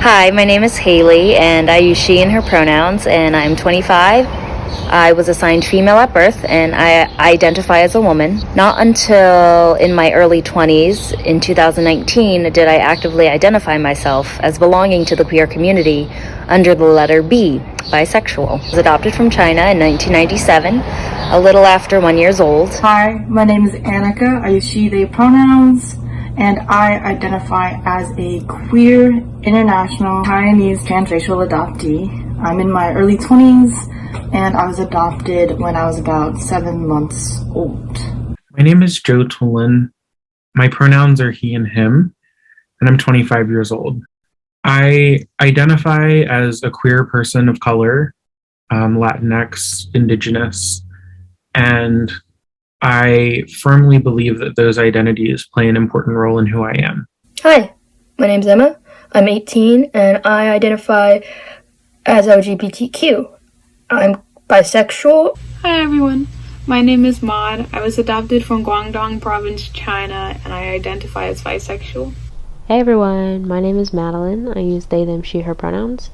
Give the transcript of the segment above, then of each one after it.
Hi, my name is Haley, and I use she and her pronouns, and I'm 25. I was assigned female at birth, and I identify as a woman. Not until in my early 20s, in 2019, did I actively identify myself as belonging to the queer community under the letter B, bisexual. I was adopted from China in 1997, a little after 1 year old. Hi, my name is Anica. I use she, they pronouns, and I identify as a queer, international, Chinese transracial adoptee. I'm in my early 20s, and I was adopted when I was about 7 months old. My name is Toolan. My pronouns are he and him, and I'm 25 years old. I identify as a queer person of color, Latinx, Indigenous, and I firmly believe that those identities play an important role in who I am. Hi, my name's Emma. I'm 18 and I identify as LGBTQ. I'm bisexual. Hi everyone, my name is Maud. I was adopted from Guangdong Province, China, and I identify as bisexual. Hey everyone, my name is Madeline. I use they, them, she, her pronouns,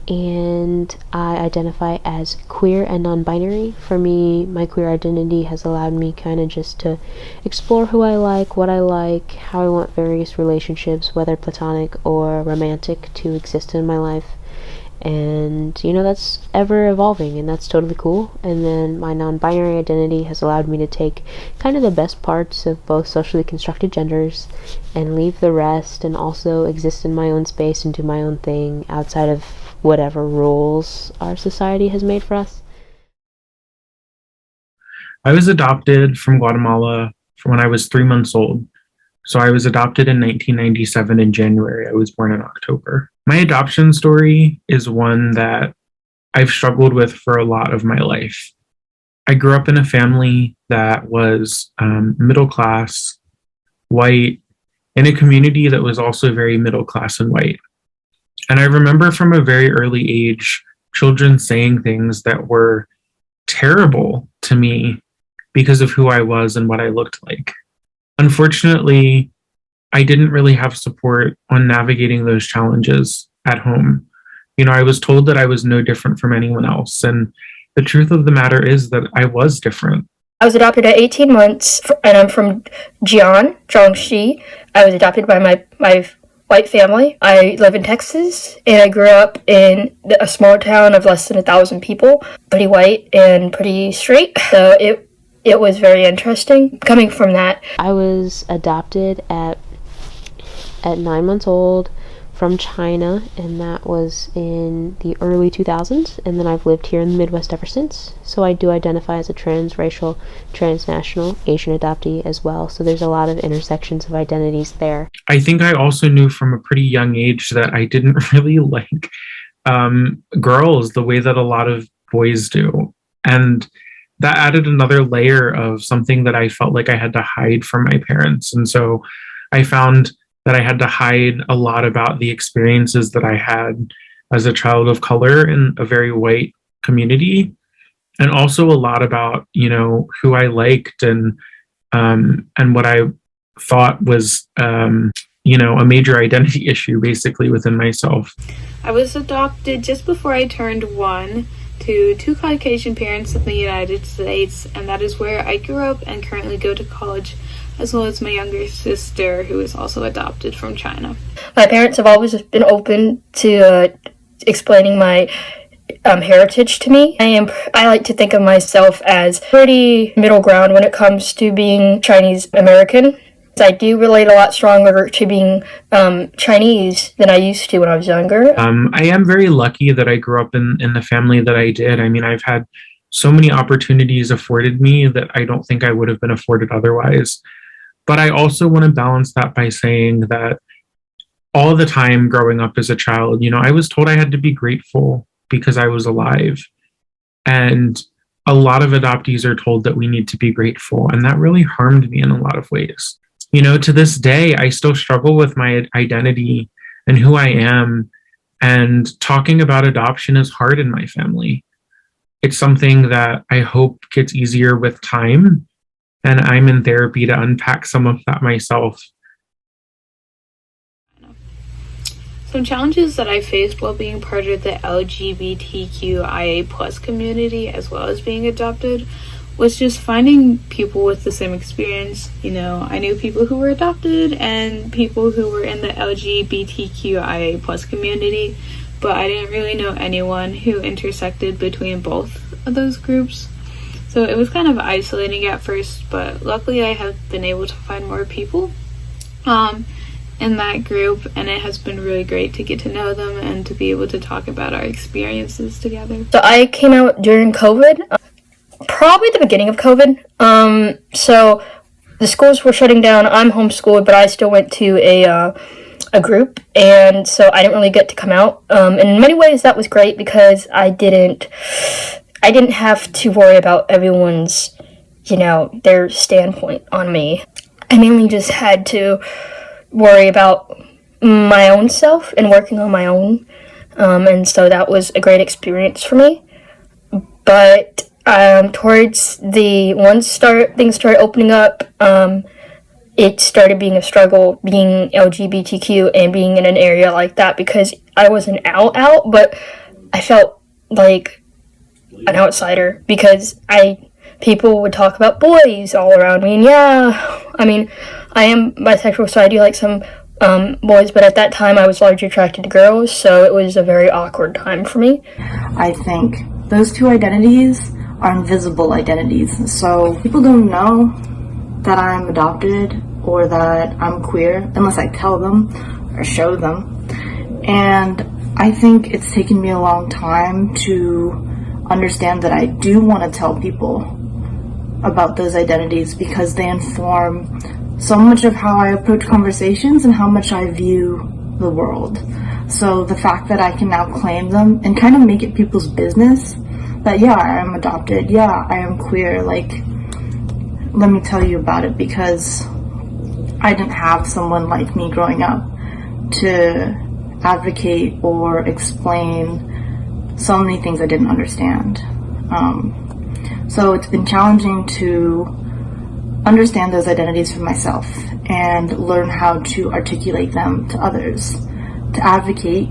and I identify as queer and non-binary. For me, my queer identity has allowed me kind of just to explore who I like, what I like, how I want various relationships, whether platonic or romantic, to exist in my life. And that's ever evolving, and that's totally cool. And then my non-binary identity has allowed me to take kind of the best parts of both socially constructed genders and leave the rest, and also exist in my own space and do my own thing outside of whatever rules our society has made for us. I was adopted from Guatemala from when I was 3 months old. So I was adopted in 1997 in January. I was born in October. My adoption story is one that I've struggled with for a lot of my life. I grew up in a family that was middle class, white, in a community that was also very middle class and white. And I remember from a very early age, children saying things that were terrible to me because of who I was and what I looked like. Unfortunately, I didn't really have support on navigating those challenges at home. I was told that I was no different from anyone else. And the truth of the matter is that I was different. I was adopted at 18 months, and I'm from Jiangxi. I was adopted by my white family. I live in Texas, and I grew up in a small town of less than 1,000 people, pretty white and pretty straight. So it was very interesting coming from that. I was adopted at 9 months old from China, and that was in the early 2000s, and then I've lived here in the Midwest ever since. So I do identify as a transracial, transnational, Asian adoptee as well. So there's a lot of intersections of identities there. I think I also knew from a pretty young age that I didn't really like girls the way that a lot of boys do. And that added another layer of something that I felt like I had to hide from my parents. And so I found that I had to hide a lot about the experiences that I had as a child of color in a very white community, and also a lot about, who I liked and what I thought was, a major identity issue basically within myself. I was adopted just before I turned 1 to 2 Caucasian parents in the United States, and that is where I grew up and currently go to college, as well as my younger sister, who is also adopted from China. My parents have always been open to explaining my heritage to me. I like to think of myself as pretty middle ground when it comes to being Chinese American. I do relate a lot stronger to being Chinese than I used to when I was younger. I am very lucky that I grew up in the family that I did. I mean, I've had so many opportunities afforded me that I don't think I would have been afforded otherwise. But I also want to balance that by saying that all the time growing up as a child, I was told I had to be grateful because I was alive. And a lot of adoptees are told that we need to be grateful. And that really harmed me in a lot of ways. To this day, I still struggle with my identity and who I am. And talking about adoption is hard in my family. It's something that I hope gets easier with time. And I'm in therapy to unpack some of that myself. Some challenges that I faced while being part of the LGBTQIA plus community, as well as being adopted, was just finding people with the same experience. You know, I knew people who were adopted and people who were in the LGBTQIA plus community, but I didn't really know anyone who intersected between both of those groups. So it was kind of isolating at first, but luckily I have been able to find more people in that group, and it has been really great to get to know them and to be able to talk about our experiences together. So I came out during COVID, probably the beginning of COVID. So the schools were shutting down. I'm homeschooled, but I still went to a group, and so I didn't really get to come out. And in many ways that was great because I didn't have to worry about everyone's, their standpoint on me. I mainly just had to worry about my own self and working on my own. And so that was a great experience for me. But towards things started opening up, it started being a struggle being LGBTQ and being in an area like that because I wasn't out, but I felt like an outsider because people would talk about boys all around me, and yeah, I mean, I am bisexual, so I do like some boys, but at that time I was largely attracted to girls, so it was a very awkward time for me. I think those two identities are invisible identities, so people don't know that I'm adopted or that I'm queer unless I tell them or show them. And I think it's taken me a long time to understand that I do want to tell people about those identities because they inform so much of how I approach conversations and how much I view the world. So the fact that I can now claim them and kind of make it people's business that, yeah, I am adopted, yeah, I am queer, like, let me tell you about it, because I didn't have someone like me growing up to advocate or explain so many things I didn't understand. So it's been challenging to understand those identities for myself and learn how to articulate them to others, to advocate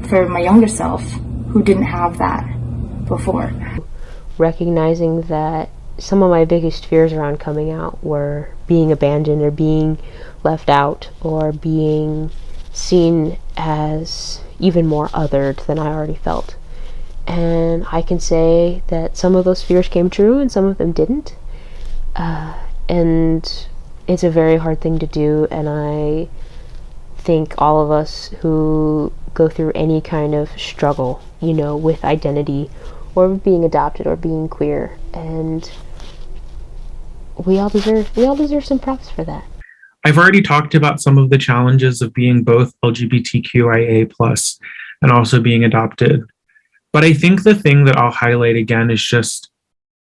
for my younger self who didn't have that before. Recognizing that some of my biggest fears around coming out were being abandoned or being left out or being seen as even more othered than I already felt. And I can say that some of those fears came true and some of them didn't. And it's a very hard thing to do, and I think all of us who go through any kind of struggle, with identity or being adopted or being queer, and we all deserve some props for that. I've already talked about some of the challenges of being both LGBTQIA plus and also being adopted. But I think the thing that I'll highlight again is just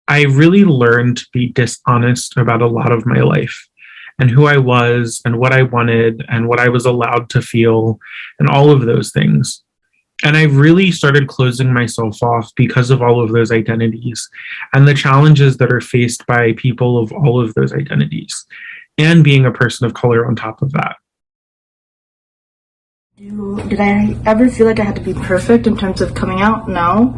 I really learned to be dishonest about a lot of my life and who I was and what I wanted and what I was allowed to feel and all of those things. And I really started closing myself off because of all of those identities and the challenges that are faced by people of all of those identities, and being a person of color on top of that. Did I ever feel like I had to be perfect in terms of coming out? No.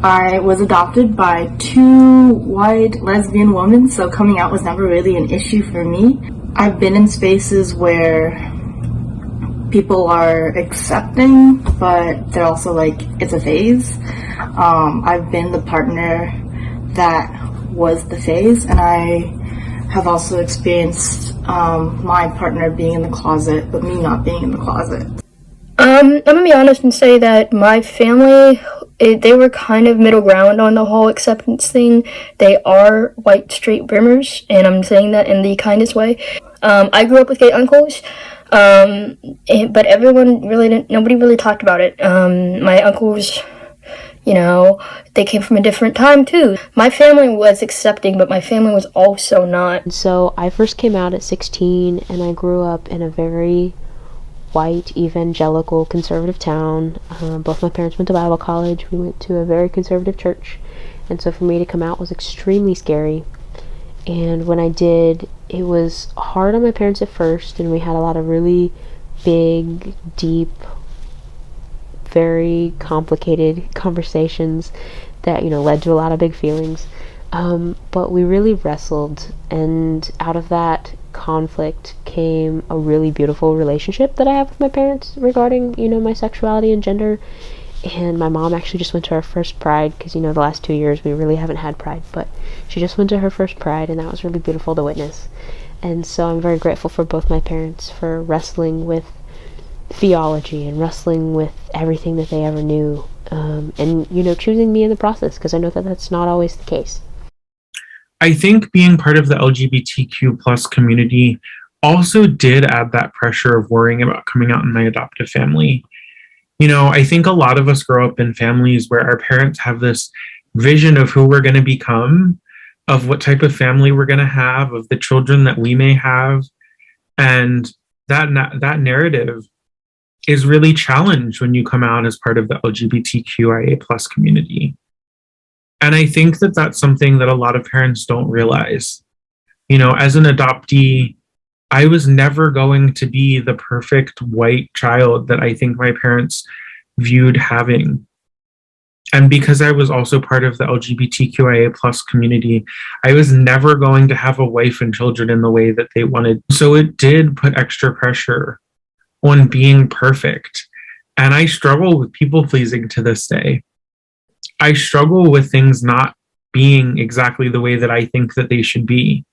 I was adopted by two white lesbian women, so coming out was never really an issue for me. I've been in spaces where people are accepting, but they're also like, it's a phase. I've been the partner that was the phase, and I have also experienced my partner being in the closet, but me not being in the closet. I'm gonna be honest and say that my family, they were kind of middle ground on the whole acceptance thing. They are white straight boomers, and I'm saying that in the kindest way. I grew up with gay uncles, but nobody really talked about it. My uncles, they came from a different time too. My family was accepting, but my family was also not. So I first came out at 16, and I grew up in a very white, evangelical, conservative town. Both my parents went to Bible college. We went to a very conservative church, and so for me to come out was extremely scary. And when I did, it was hard on my parents at first, and we had a lot of really big, deep very complicated conversations that, led to a lot of big feelings. But we really wrestled, and out of that conflict came a really beautiful relationship that I have with my parents regarding, my sexuality and gender. And my mom actually just went to her first Pride, because, the last 2 years we really haven't had Pride, but she just went to her first Pride, and that was really beautiful to witness. And so I'm very grateful for both my parents for wrestling with theology and wrestling with everything that they ever knew, and, choosing me in the process, because I know that that's not always the case. I think being part of the LGBTQ plus community also did add that pressure of worrying about coming out in my adoptive family. I think a lot of us grow up in families where our parents have this vision of who we're going to become, of what type of family we're going to have, of the children that we may have. And that narrative is really challenged when you come out as part of the LGBTQIA plus community. And I think that that's something that a lot of parents don't realize. As an adoptee, I was never going to be the perfect white child that I think my parents viewed having. And because I was also part of the LGBTQIA plus community, I was never going to have a wife and children in the way that they wanted. So it did put extra pressure on being perfect. And I struggle with people pleasing to this day. I struggle with things not being exactly the way that I think that they should be.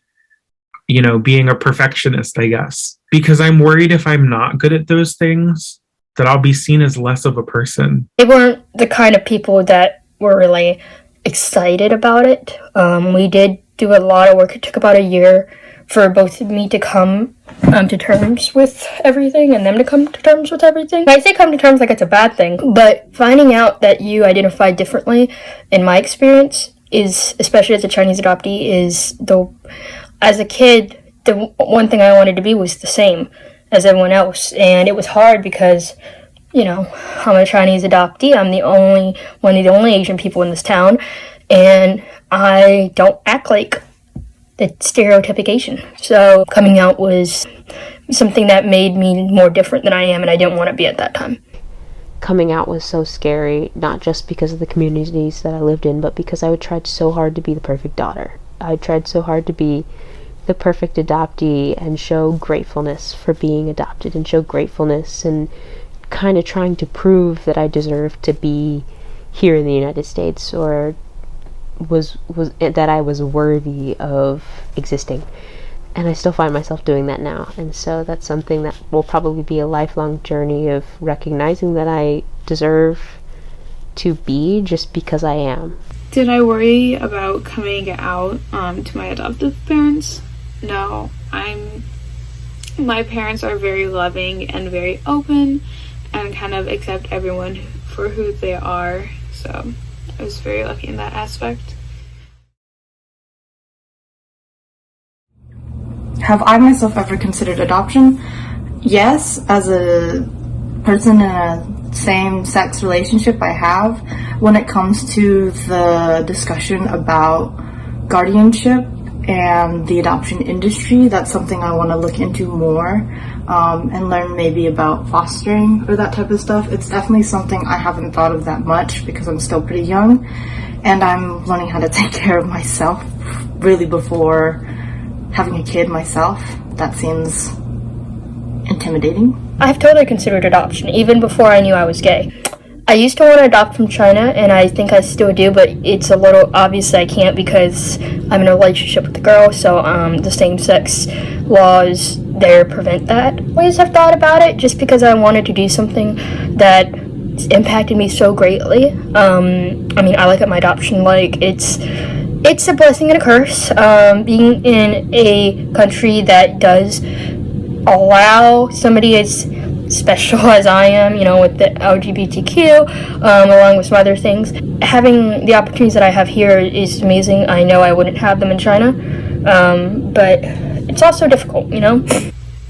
Being a perfectionist, I guess, because I'm worried if I'm not good at those things, that I'll be seen as less of a person. They weren't the kind of people that were really excited about it. We did do a lot of work. It took about a year for both of me to come to terms with everything and them to come to terms with everything. I say come to terms like it's a bad thing, but finding out that you identify differently, in my experience, is, especially as a Chinese adoptee, as a kid, the one thing I wanted to be was the same as everyone else. And it was hard because, I'm a Chinese adoptee. I'm one of the only Asian people in this town. And I don't act like the stereotypic Asian. So coming out was something that made me more different than I am, and I didn't want to be at that time. Coming out was so scary, not just because of the communities that I lived in, but because I tried so hard to be the perfect daughter. I tried so hard to be the perfect adoptee and show gratefulness for being adopted, and show gratefulness and kind of trying to prove that I deserved to be here in the United States, or was that I was worthy of existing. And I still find myself doing that now. And so that's something that will probably be a lifelong journey of recognizing that I deserve to be just because I am. Did I worry about coming out to my adoptive parents? No. My parents are very loving and very open and kind of accept everyone for who they are. So I was very lucky in that aspect. Have I myself ever considered adoption? Yes, as a person in a same-sex relationship, I have. When it comes to the discussion about guardianship and the adoption industry, that's something I want to look into more and learn maybe about fostering or that type of stuff. It's definitely something I haven't thought of that much because I'm still pretty young and I'm learning how to take care of myself really before having a kid myself. That seems intimidating. I've totally considered adoption, even before I knew I was gay. I used to want to adopt from China, and I think I still do, but it's a little obvious I can't because I'm in a relationship with a girl, so the same-sex laws there prevent that. I always have thought about it just because I wanted to do something that impacted me so greatly. I look at my adoption like it's a blessing and a curse. Being in a country that does allow somebody as special as I am, with the LGBTQ, along with some other things. Having the opportunities that I have here is amazing. I know I wouldn't have them in China, but it's also difficult,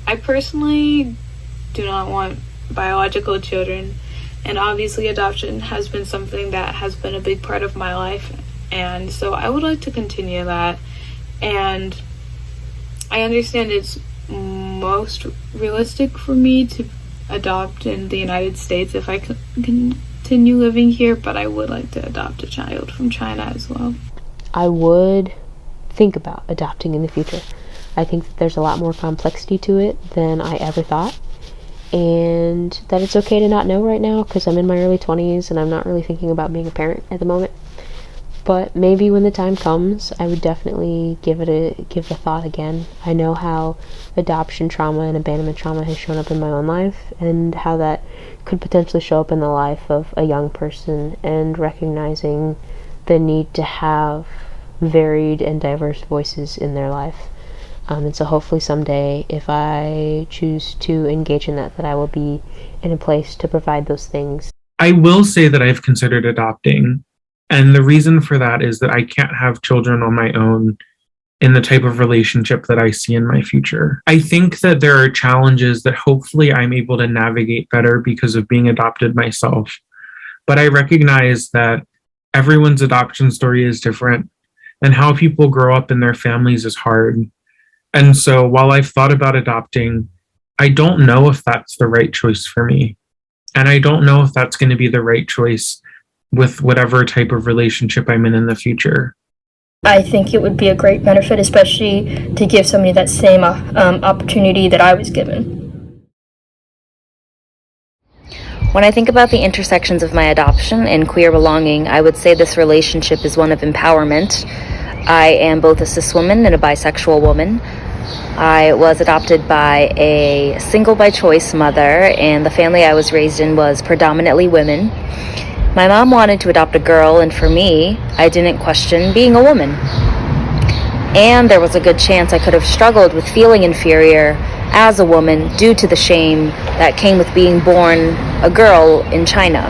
I personally do not want biological children, and obviously adoption has been something that has been a big part of my life, and so I would like to continue that. And I understand it's most realistic for me to adopt in the United States if I continue living here, but I would like to adopt a child from China as well. I would think about adopting in the future. I think that there's a lot more complexity to it than I ever thought, and that it's okay to not know right now because I'm in my early 20s and I'm not really thinking about being a parent at the moment. But maybe when the time comes, I would definitely give the thought again. I know how adoption trauma and abandonment trauma has shown up in my own life, and how that could potentially show up in the life of a young person, and recognizing the need to have varied and diverse voices in their life. And so hopefully someday, if I choose to engage in that I will be in a place to provide those things. I will say that I've considered adopting. And the reason for that is that I can't have children on my own in the type of relationship that I see in my future. I think that there are challenges that hopefully I'm able to navigate better because of being adopted myself. But I recognize that everyone's adoption story is different, and how people grow up in their families is hard. And so while I've thought about adopting, I don't know if that's the right choice for me. And I don't know if that's going to be the right choice with whatever type of relationship I'm in the future. I think it would be a great benefit, especially to give somebody that same opportunity that I was given. When I think about the intersections of my adoption and queer belonging, I would say this relationship is one of empowerment. I am both a cis woman and a bisexual woman. I was adopted by a single by choice mother, and the family I was raised in was predominantly women. My mom wanted to adopt a girl, and for me, I didn't question being a woman. And there was a good chance I could have struggled with feeling inferior as a woman due to the shame that came with being born a girl in China.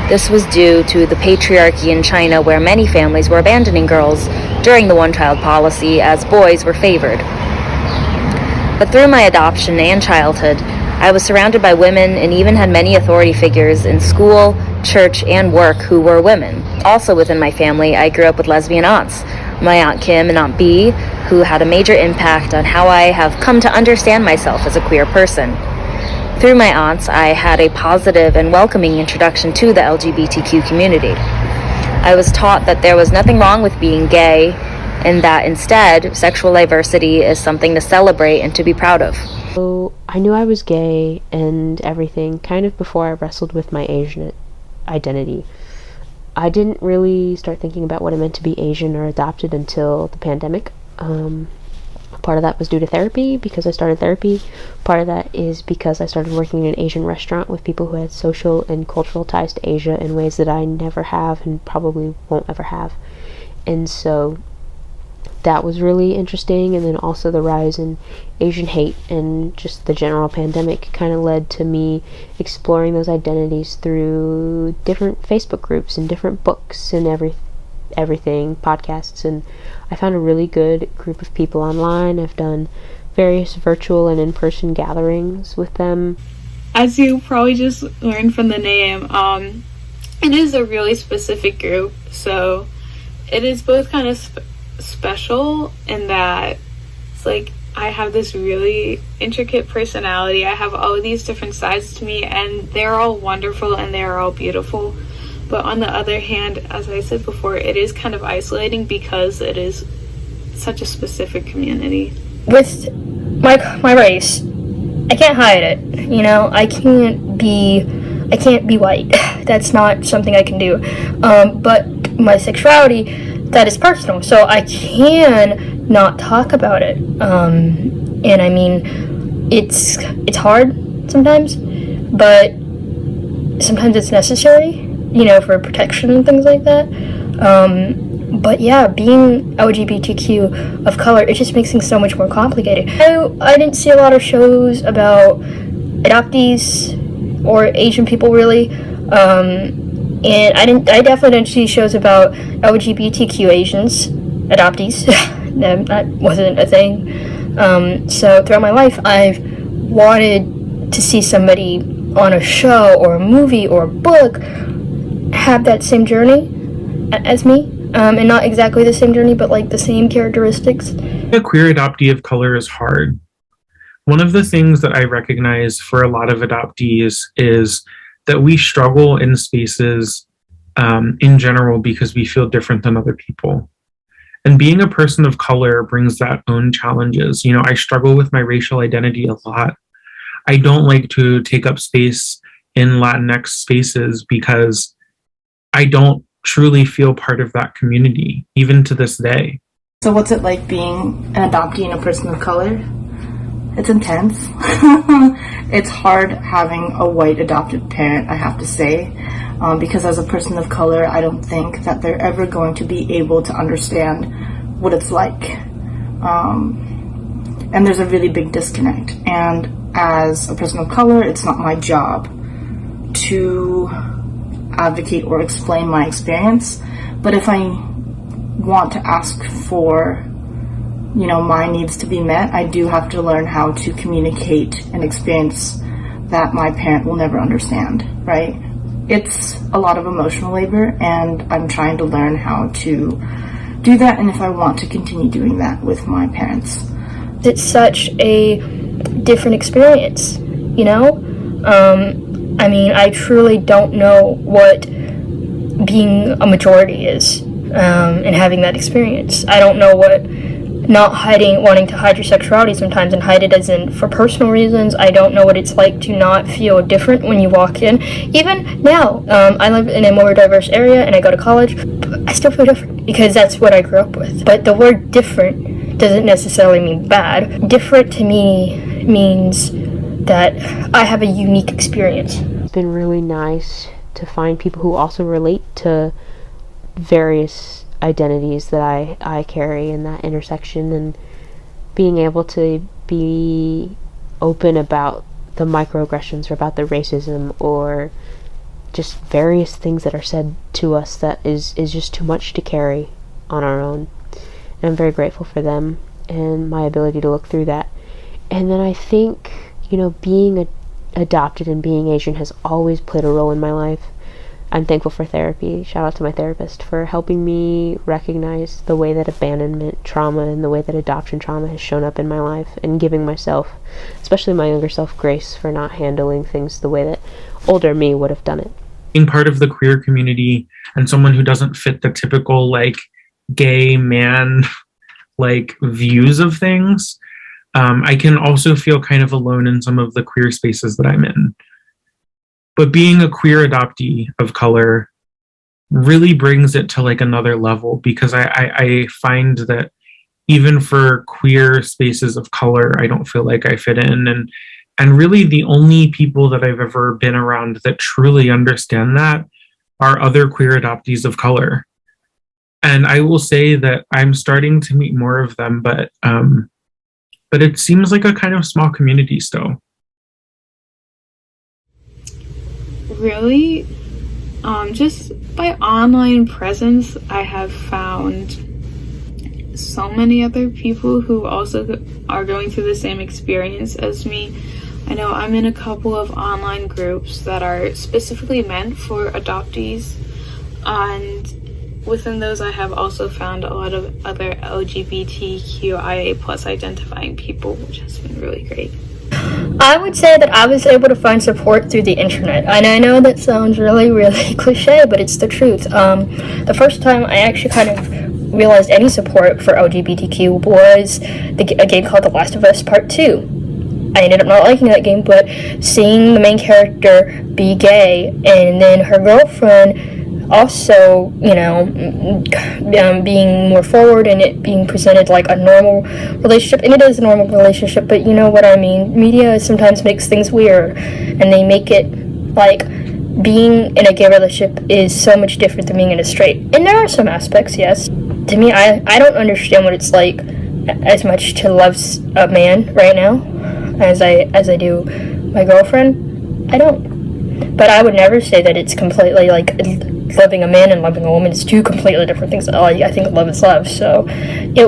This was due to the patriarchy in China, where many families were abandoning girls during the one-child policy as boys were favored. But through my adoption and childhood, I was surrounded by women and even had many authority figures in school, church, and work who were women. Also within my family, I grew up with lesbian aunts, my Aunt Kim and Aunt Bee, who had a major impact on how I have come to understand myself as a queer person. Through my aunts, I had a positive and welcoming introduction to the LGBTQ community. I was taught that there was nothing wrong with being gay, and that instead, sexual diversity is something to celebrate and to be proud of. So I knew I was gay and everything kind of before I wrestled with my Asian identity. I didn't really start thinking about what it meant to be Asian or adopted until the pandemic. Part of that was due to therapy, because I started therapy. Part of that is because I started working in an Asian restaurant with people who had social and cultural ties to Asia in ways that I never have and probably won't ever have. And so that was really interesting. And then also the rise in Asian hate and just the general pandemic kind of led to me exploring those identities through different Facebook groups and different books and everything, podcasts, and I found a really good group of people online. I've done various virtual and in-person gatherings with them. As you probably just learned from the name, it is a really specific group, so it is both kind of special in that it's like I have this really intricate personality. I have all of these different sides to me, and they're all wonderful and they're all beautiful. But on the other hand, as I said before, it is kind of isolating because it is such a specific community. With my race, I can't hide it. You know, I can't be white. That's not something I can do. But my sexuality, that is personal, so I can not talk about it. And I mean, it's hard sometimes, but sometimes it's necessary, you know, for protection and things like that. But yeah, being LGBTQ of color, it just makes things so much more complicated. I didn't see a lot of shows about adoptees or Asian people really. And I definitely didn't see shows about LGBTQ Asians, adoptees. That wasn't a thing. So throughout my life, I've wanted to see somebody on a show or a movie or a book have that same journey as me. And not exactly the same journey, but like the same characteristics. A queer adoptee of color is hard. One of the things that I recognize for a lot of adoptees is that we struggle in spaces in general because we feel different than other people. And being a person of color brings that own challenges. You know, I struggle with my racial identity a lot. I don't like to take up space in Latinx spaces because I don't truly feel part of that community, even to this day. So what's it like being an adoptee and a person of color? It's intense. It's hard having a white adopted parent, I have to say, because as a person of color, I don't think that they're ever going to be able to understand what it's like. And there's a really big disconnect. And as a person of color, it's not my job to advocate or explain my experience. But if I want to ask for my needs to be met, I do have to learn how to communicate an experience that my parent will never understand, right? It's a lot of emotional labor, and I'm trying to learn how to do that, and if I want to continue doing that with my parents. It's such a different experience, I truly don't know what being a majority is, and having that experience. I don't know what not wanting to hide your sexuality sometimes and hide it as in for personal reasons. I don't know what it's like to not feel different when you walk in. Even now, I live in a more diverse area and I go to college, but I still feel different because that's what I grew up with. But the word different doesn't necessarily mean bad. Different to me means that I have a unique experience. It's been really nice to find people who also relate to various identities that I carry in that intersection, and being able to be open about the microaggressions or about the racism or just various things that are said to us that is just too much to carry on our own. And I'm very grateful for them and my ability to look through that. And then I think, being adopted and being Asian has always played a role in my life. I'm thankful for therapy. Shout out to my therapist for helping me recognize the way that abandonment trauma and the way that adoption trauma has shown up in my life, and giving myself, especially my younger self, grace for not handling things the way that older me would have done it. Being part of the queer community and someone who doesn't fit the typical gay man views of things, I can also feel kind of alone in some of the queer spaces that I'm in. But being a queer adoptee of color really brings it to another level, because I find that even for queer spaces of color, I don't feel like I fit in. And really the only people that I've ever been around that truly understand that are other queer adoptees of color. And I will say that I'm starting to meet more of them, but it seems like a kind of small community still. Really, just by online presence, I have found so many other people who also are going through the same experience as me. I know I'm in a couple of online groups that are specifically meant for adoptees, and within those I have also found a lot of other LGBTQIA plus identifying people, which has been really great. I would say that I was able to find support through the internet. And I know that sounds really, really cliche, but it's the truth. The first time I actually kind of realized any support for LGBTQ was a game called The Last of Us Part 2. I ended up not liking that game, but seeing the main character be gay and then her girlfriend also, being more forward and it being presented like a normal relationship, and it is a normal relationship, but you know what I mean. Media sometimes makes things weird, and they make it like being in a gay relationship is so much different than being in a straight. And there are some aspects, yes. To me, I don't understand what it's like as much to love a man right now as I do my girlfriend. I don't. But I would never say that it's completely loving a man and loving a woman is two completely different things. I think love is love. So it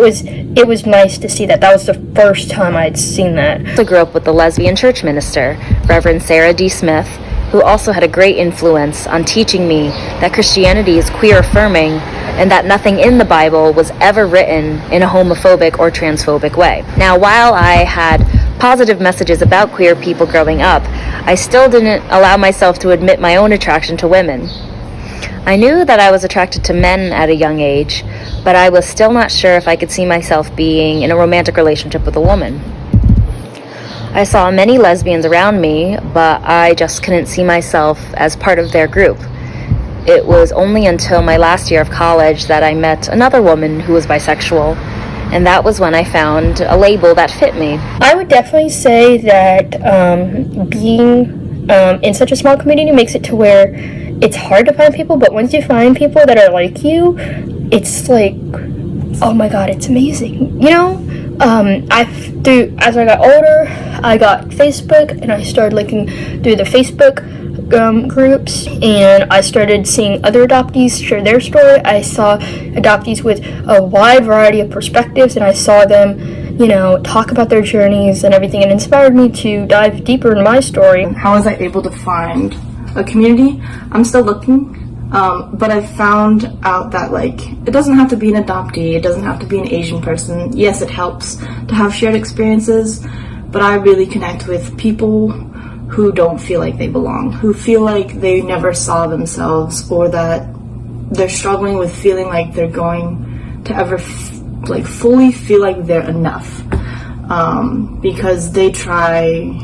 was nice to see that. That was the first time I'd seen that. I grew up with the lesbian church minister, Reverend Sarah D. Smith, who also had a great influence on teaching me that Christianity is queer affirming and that nothing in the Bible was ever written in a homophobic or transphobic way. Now, while I had positive messages about queer people growing up, I still didn't allow myself to admit my own attraction to women. I knew that I was attracted to men at a young age, but I was still not sure if I could see myself being in a romantic relationship with a woman. I saw many lesbians around me, but I just couldn't see myself as part of their group. It was only until my last year of college that I met another woman who was bisexual, and that was when I found a label that fit me. I would definitely say that being in such a small community makes it to where it's hard to find people, but once you find people that are like you, it's like, oh my god, it's amazing. You know, as I got older, I got Facebook, and I started looking through the Facebook groups, and I started seeing other adoptees share their story. I saw adoptees with a wide variety of perspectives, and I saw them, you know, talk about their journeys and everything, and it inspired me to dive deeper into my story. How was I able to find a community? I'm still looking, but I found out that, like, it doesn't have to be an adoptee, it doesn't have to be an Asian person. Yes, it helps to have shared experiences, but I really connect with people who don't feel like they belong, who feel like they never saw themselves, or that they're struggling with feeling like they're going to ever fully feel like they're enough, because they try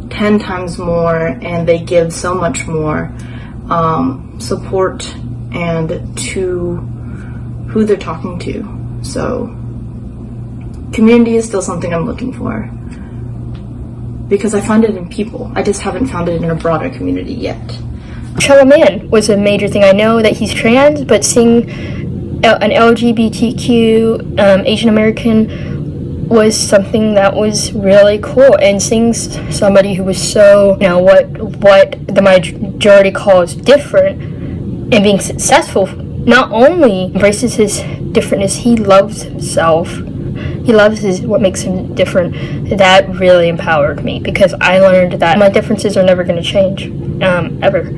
10 times more and they give so much more support and to who they're talking to. So community is still something I'm looking for, because I find it in people. I just haven't found it in a broader community yet. Fellow man was a major thing. I know that he's trans, but seeing an LGBTQ Asian American was something that was really cool, and seeing somebody who was so, you know, what the majority calls different, and being successful, not only embraces his differentness, he loves himself. He loves what makes him different. That really empowered me, because I learned that my differences are never going to change, ever.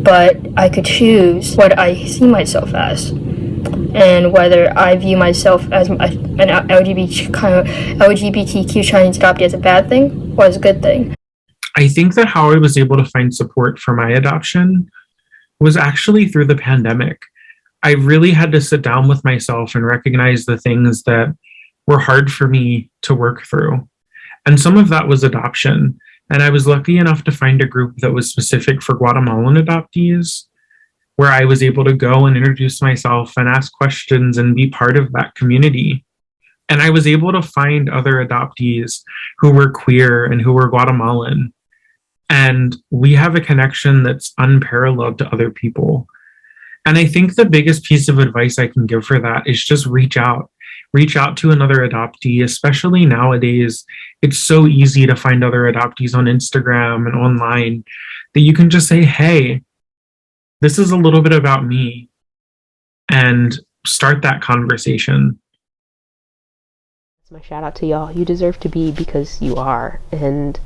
But I could choose what I see myself as, and whether I view myself as an LGBTQ Chinese adoptee as a bad thing or as a good thing. I think that how I was able to find support for my adoption was actually through the pandemic. I really had to sit down with myself and recognize the things that were hard for me to work through. And some of that was adoption. And I was lucky enough to find a group that was specific for Guatemalan adoptees, where I was able to go and introduce myself and ask questions and be part of that community. And I was able to find other adoptees who were queer and who were Guatemalan. And we have a connection that's unparalleled to other people. And I think the biggest piece of advice I can give for that is just reach out. Reach out to another adoptee, especially nowadays. It's so easy to find other adoptees on Instagram and online that you can just say, hey, this is a little bit about me, and start that conversation. That's my shout out to y'all. You deserve to be because you are. And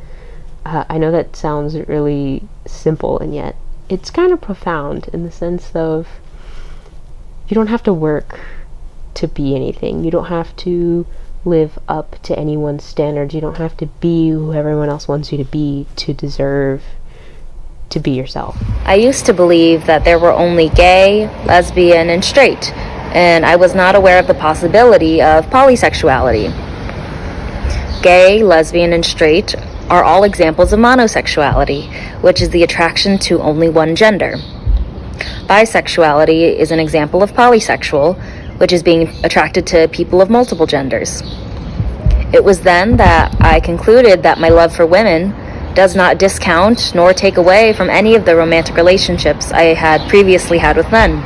I know that sounds really simple, and yet it's kind of profound in the sense of you don't have to work to be anything. You don't have to live up to anyone's standards. You don't have to be who everyone else wants you to be to deserve to be yourself. I used to believe that there were only gay, lesbian, and straight, and I was not aware of the possibility of polysexuality. Gay, lesbian, and straight are all examples of monosexuality, which is the attraction to only one gender. Bisexuality is an example of polysexual, which is being attracted to people of multiple genders. It was then that I concluded that my love for women does not discount nor take away from any of the romantic relationships I had previously had with men.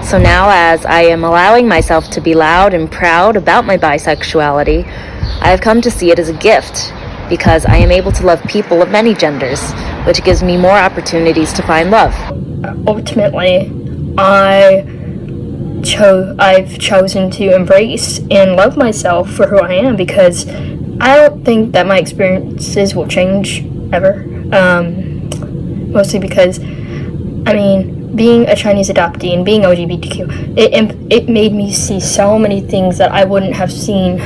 So now, as I am allowing myself to be loud and proud about my bisexuality, I have come to see it as a gift, because I am able to love people of many genders, which gives me more opportunities to find love. Ultimately, I've chosen to embrace and love myself for who I am, because I don't think that my experiences will change ever. Mostly because, I mean, being a Chinese adoptee and being LGBTQ, it made me see so many things that I wouldn't have seen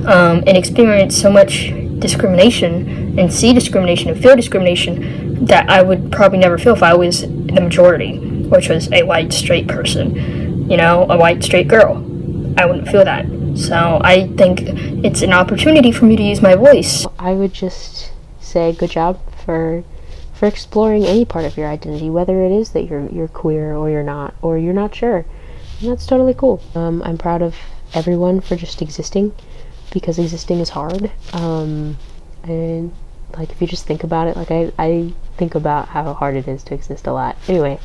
and experienced so much discrimination and see discrimination and feel discrimination that I would probably never feel if I was the majority, which was a white straight person, you know, a white straight girl. I wouldn't feel that. So I think it's an opportunity for me to use my voice. I would just say good job for exploring any part of your identity, whether it is that you're queer or you're not sure. And that's totally cool. I'm proud of everyone for just existing, because existing is hard. And like, if you just think about it, like I think about how hard it is to exist a lot. Anyway,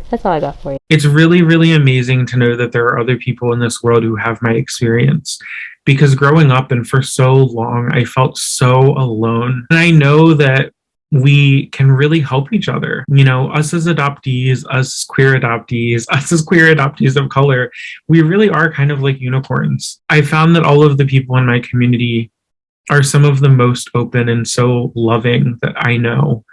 that's all I got for you. It's really, really amazing to know that there are other people in this world who have my experience, because growing up and for so long, I felt so alone. And I know that we can really help each other. You know, us as adoptees, us queer adoptees, us as queer adoptees of color, we really are kind of like unicorns. I found that all of the people in my community are some of the most open and so loving that I know,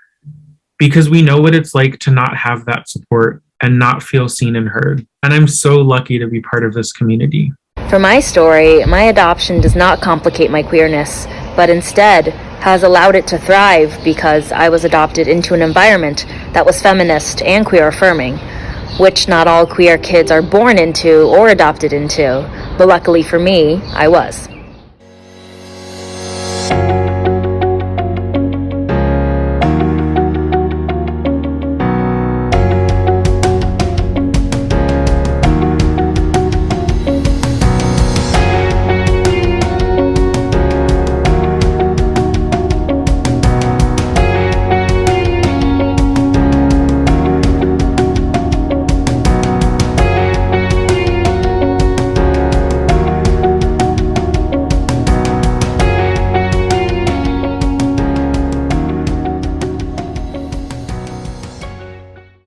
because we know what it's like to not have that support and not feel seen and heard. And I'm so lucky to be part of this community. For my story, my adoption does not complicate my queerness, but instead has allowed it to thrive, because I was adopted into an environment that was feminist and queer affirming, which not all queer kids are born into or adopted into, but luckily for me, I was.